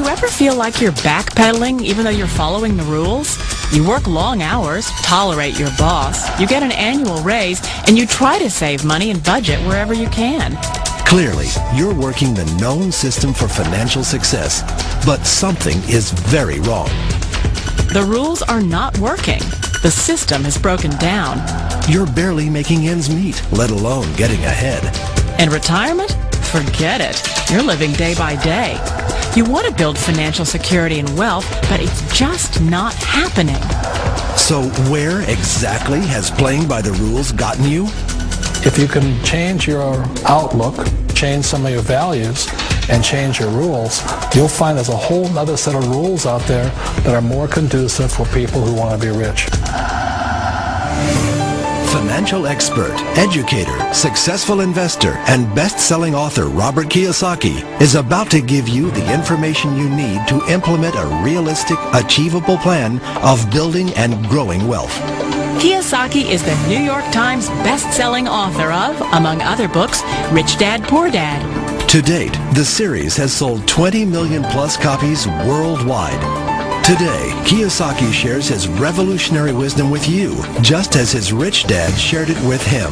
ever feel like you're backpedaling even though you're following the rules? You work long hours, tolerate your boss, you get an annual raise, and you try to save money and budget wherever you can. Clearly, you're working the known system for financial success, but something is very wrong. The rules are not working. The system has broken down. You're barely making ends meet, let alone getting ahead. And retirement? Forget it. You're living day by day. You want to build financial security and wealth, but it's just not happening. So where exactly has playing by the rules gotten you? If you can change your outlook, change some of your values, and change your rules, you'll find there's a whole other set of rules out there that are more conducive for people who want to be rich. Financial expert, educator, successful investor, and best-selling author Robert Kiyosaki is about to give you the information you need to implement a realistic, achievable plan of building and growing wealth. Kiyosaki is the New York Times best-selling author of, among other books, Rich Dad, Poor Dad. To date, the series has sold 20 million plus copies worldwide. Today, Kiyosaki shares his revolutionary wisdom with you, just as his rich dad shared it with him.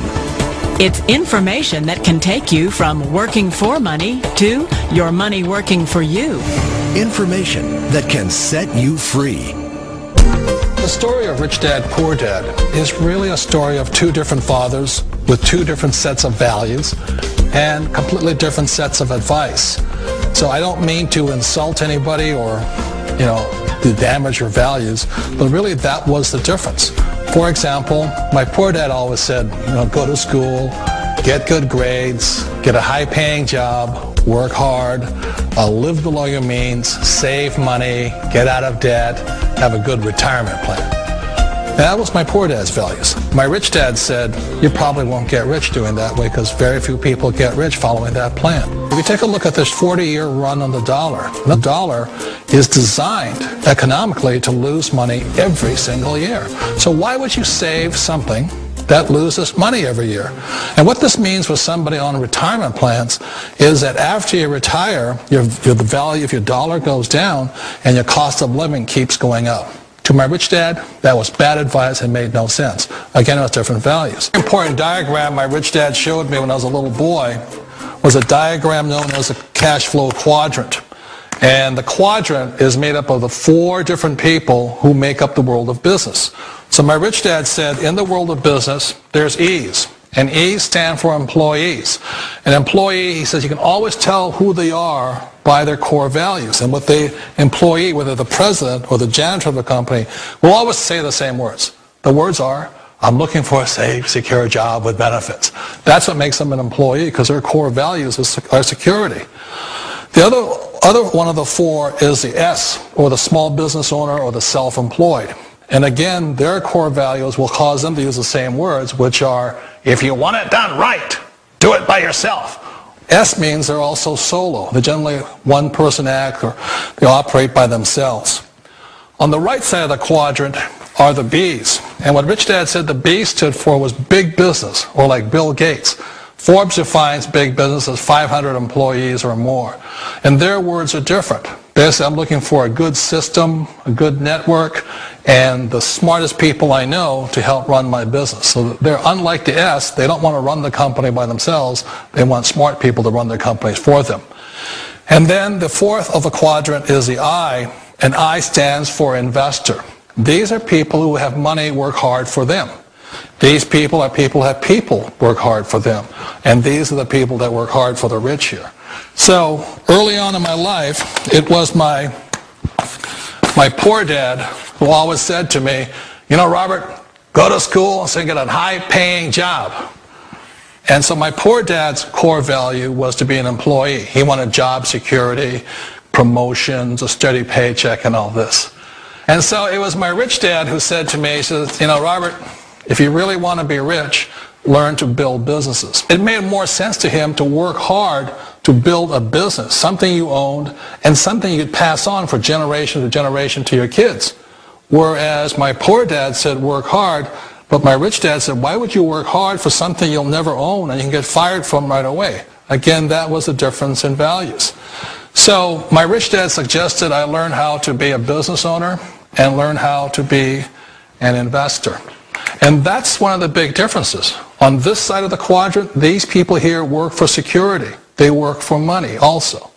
It's information that can take you from working for money to your money working for you. Information that can set you free. The story of Rich Dad, Poor Dad is really a story of two different fathers with two different sets of values and completely different sets of advice. So I don't mean to insult anybody or, to damage your values, but really that was the difference. For example, my poor dad always said, go to school, get good grades, get a high-paying job, work hard, live below your means, save money, get out of debt, have a good retirement plan. That was my poor dad's values. My rich dad said, you probably won't get rich doing that way because very few people get rich following that plan. If you take a look at this 40-year run on the dollar is designed economically to lose money every single year. So why would you save something that loses money every year? And what this means for somebody on retirement plans is that after you retire, the value of your dollar goes down and your cost of living keeps going up. To my rich dad, that was bad advice and made no sense. Again, it was different values. An important diagram my rich dad showed me when I was a little boy was a diagram known as a cash flow quadrant. And the quadrant is made up of the four different people who make up the world of business. So my rich dad said, in the world of business, there's E's. And E's stand for employees. An employee, he says, you can always tell who they are by their core values. And what the employee, whether the president or the janitor of the company, will always say the same words. The words are, I'm looking for a safe, secure job with benefits. That's what makes them an employee, because their core values are security. The other one of the four is the S, or the small business owner or the self-employed. And again, their core values will cause them to use the same words, which are, if you want it done right, do it by yourself. S means they're also solo. They're generally one-person act, or they operate by themselves. On the right side of the quadrant are the B's. And what Rich Dad said the B stood for was big business, or like Bill Gates. Forbes defines big business as 500 employees or more. And their words are different. They say, I'm looking for a good system, a good network, and the smartest people I know to help run my business. So they're unlike the S. They don't want to run the company by themselves. They want smart people to run their companies for them. And then the fourth of the quadrant is the I, and I stands for investor. These are people who have money work hard for them. These people are people who have people work hard for them. And these are the people that work hard for the rich here. So early on in my life, it was my poor dad who always said to me, Robert, go to school so you get a high-paying job. And so my poor dad's core value was to be an employee. He wanted job security, promotions, a steady paycheck, and all this. And so it was my rich dad who said to me, he says, Robert, if you really want to be rich, learn to build businesses. It made more sense to him to work hard to build a business, something you owned, and something you could pass on for generation to generation to your kids. Whereas my poor dad said work hard, but my rich dad said, why would you work hard for something you'll never own and you can get fired from right away? Again, that was the difference in values. So my rich dad suggested I learn how to be a business owner and learn how to be an investor. And that's one of the big differences. On this side of the quadrant, these people here work for security. They work for money also.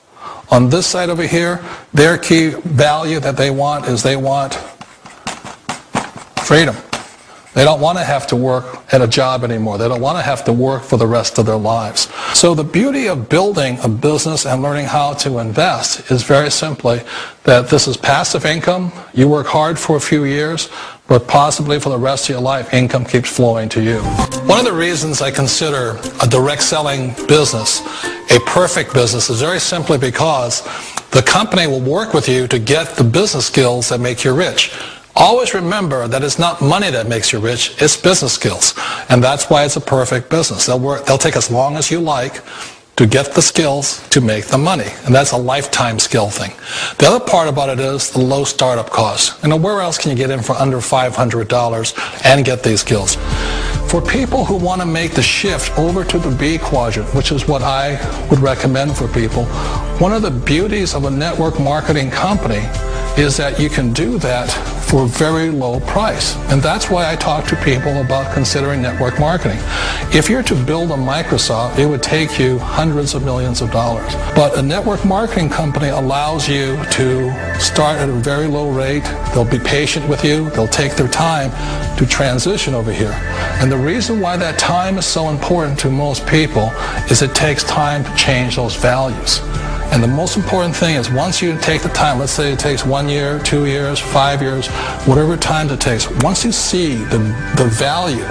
On this side over here, their key value that they want is they want freedom. They don't want to have to work at a job anymore. They don't want to have to work for the rest of their lives. So the beauty of building a business and learning how to invest is very simply that this is passive income. You work hard for a few years, but possibly for the rest of your life, income keeps flowing to you. One of the reasons I consider a direct selling business a perfect business is very simply because the company will work with you to get the business skills that make you rich. Always remember that it's not money that makes you rich, it's business skills. And that's why it's a perfect business. They'll take as long as you like to get the skills to make the money. And that's a lifetime skill thing. The other part about it is the low startup cost. Where else can you get in for under $500 and get these skills? For people who want to make the shift over to the B quadrant, which is what I would recommend for people, one of the beauties of a network marketing company is that you can do that for a very low price. And that's why I talk to people about considering network marketing. If you're to build a Microsoft, it would take you hundreds of millions of dollars. But a network marketing company allows you to start at a very low rate. They'll be patient with you. They'll take their time to transition over here. And the reason why that time is so important to most people is it takes time to change those values. And the most important thing is once you take the time, let's say it takes 1 year, 2 years, 5 years, whatever time it takes, once you see the value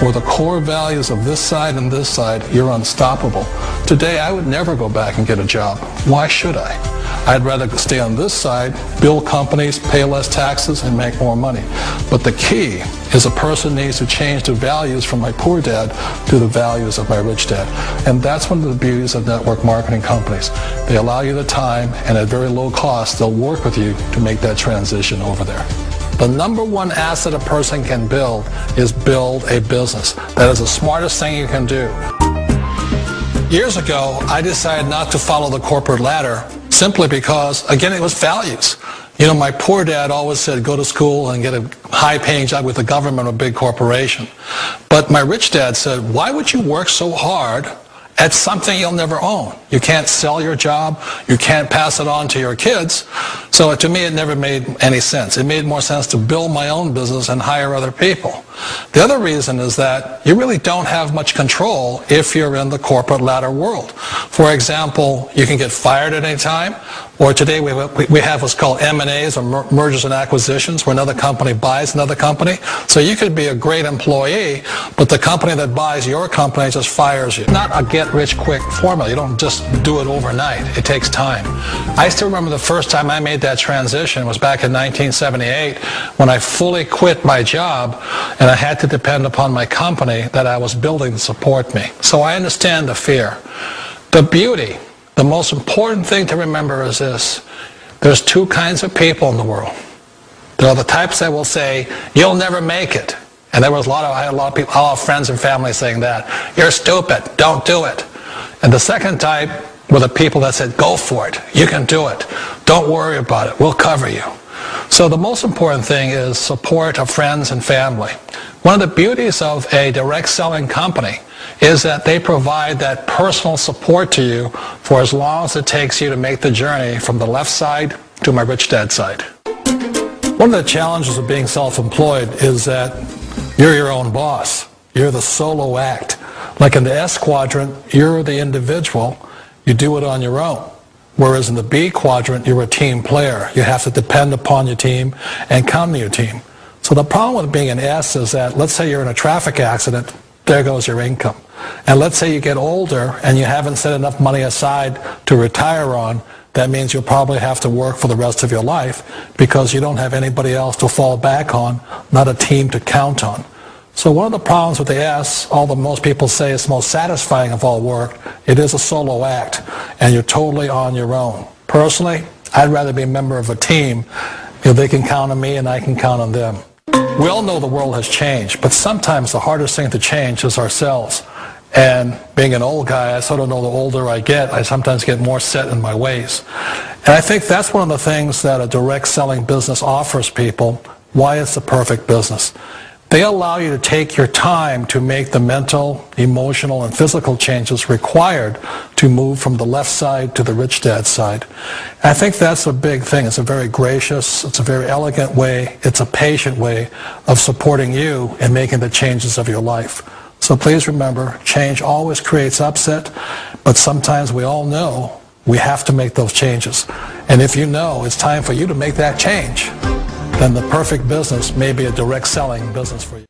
or the core values of this side and this side, you're unstoppable. Today, I would never go back and get a job. Why should I? I'd rather stay on this side, build companies, pay less taxes, and make more money. But the key is a person needs to change the values from my poor dad to the values of my rich dad. And that's one of the beauties of network marketing companies. They allow you the time, and at very low cost, they'll work with you to make that transition over there. The number one asset a person can build is build a business. That is the smartest thing you can do. Years ago, I decided not to follow the corporate ladder simply because, again, it was values. My poor dad always said, go to school and get a high-paying job with the government or a big corporation. But my rich dad said, why would you work so hard at something you'll never own? You can't sell your job. You can't pass it on to your kids. So to me, it never made any sense. It made more sense to build my own business and hire other people. The other reason is that you really don't have much control if you're in the corporate ladder world. For example, you can get fired at any time, or today we have what's called M&As, or mergers and acquisitions, where another company buys another company. So you could be a great employee, but the company that buys your company just fires you. Not a get-rich-quick formula. You don't just do it overnight. It takes time. I still remember the first time I made that transition was back in 1978 when I fully quit my job and I had to depend upon my company that I was building to support me. So I understand the fear. The beauty, the most important thing to remember is this. There's two kinds of people in the world. There are the types that will say, you'll never make it. And I had a lot of people, a lot of friends and family saying that. You're stupid, don't do it. And the second type were the people that said, go for it, you can do it. Don't worry about it, we'll cover you. So the most important thing is support of friends and family. One of the beauties of a direct selling company is that they provide that personal support to you for as long as it takes you to make the journey from the left side to my rich dad side. One of the challenges of being self-employed is that you're your own boss. You're the solo act. Like in the S quadrant, you're the individual. You do it on your own. Whereas in the B quadrant, you're a team player. You have to depend upon your team and count on your team. So the problem with being an S is that, let's say you're in a traffic accident, there goes your income. And let's say you get older and you haven't set enough money aside to retire on, that means you'll probably have to work for the rest of your life because you don't have anybody else to fall back on, not a team to count on. So one of the problems with the S, although most people say it's the most satisfying of all work, it is a solo act, and you're totally on your own. Personally, I'd rather be a member of a team. They can count on me and I can count on them. We all know the world has changed, but sometimes the hardest thing to change is ourselves. And being an old guy, I sort of know the older I get, I sometimes get more set in my ways. And I think that's one of the things that a direct selling business offers people, why it's the perfect business. They allow you to take your time to make the mental, emotional, and physical changes required to move from the left side to the rich dad side. And I think that's a big thing. It's a very gracious, it's a very elegant way, it's a patient way of supporting you and making the changes of your life. So please remember, change always creates upset, but sometimes we all know we have to make those changes. And if you know it's time for you to make that change, then the perfect business may be a direct selling business for you.